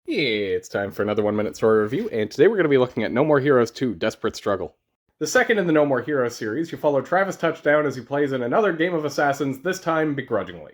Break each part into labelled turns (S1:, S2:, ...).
S1: It's time for another 1 minute story review, and today we're going to be looking at No More Heroes 2 Desperate Struggle. The second in the No More Heroes series, you follow Travis Touchdown as he plays in another game of Assassins, this time begrudgingly.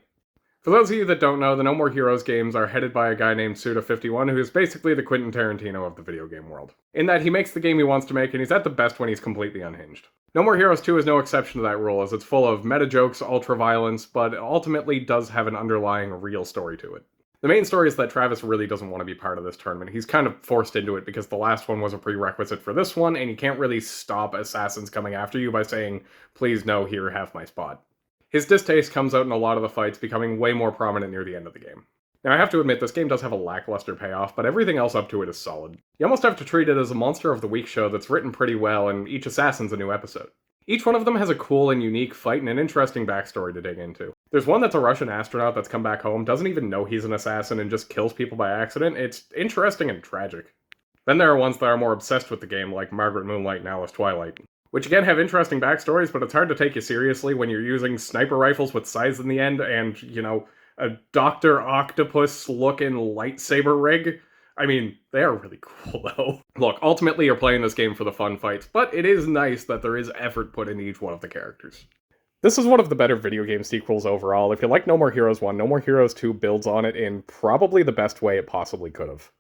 S1: For those of you that don't know, the No More Heroes games are headed by a guy named Suda51, who is basically the Quentin Tarantino of the video game world. In that he makes the game he wants to make, and he's at the best when he's completely unhinged. No More Heroes 2 is no exception to that rule, as it's full of meta jokes, ultra violence, but ultimately does have an underlying real story to it. The main story is that Travis really doesn't want to be part of this tournament. He's kind of forced into it because the last one was a prerequisite for this one, and you can't really stop assassins coming after you by saying, please no, here, have my spot. His distaste comes out in a lot of the fights, becoming way more prominent near the end of the game. Now, I have to admit, this game does have a lackluster payoff, but everything else up to it is solid. You almost have to treat it as a Monster of the Week show that's written pretty well, and each assassin's a new episode. Each one of them has a cool and unique fight and an interesting backstory to dig into. There's one that's a Russian astronaut that's come back home, doesn't even know he's an assassin, and just kills people by accident. It's interesting and tragic. Then there are ones that are more obsessed with the game, like Margaret Moonlight and Alice Twilight, which again have interesting backstories, but it's hard to take you seriously when you're using sniper rifles with sights in the end and, a Dr. Octopus-looking lightsaber rig. I mean, they are really cool, though. Look, ultimately you're playing this game for the fun fights, but it is nice that there is effort put into each one of the characters. This is one of the better video game sequels overall. If you like No More Heroes 1, No More Heroes 2 builds on it in probably the best way it possibly could have.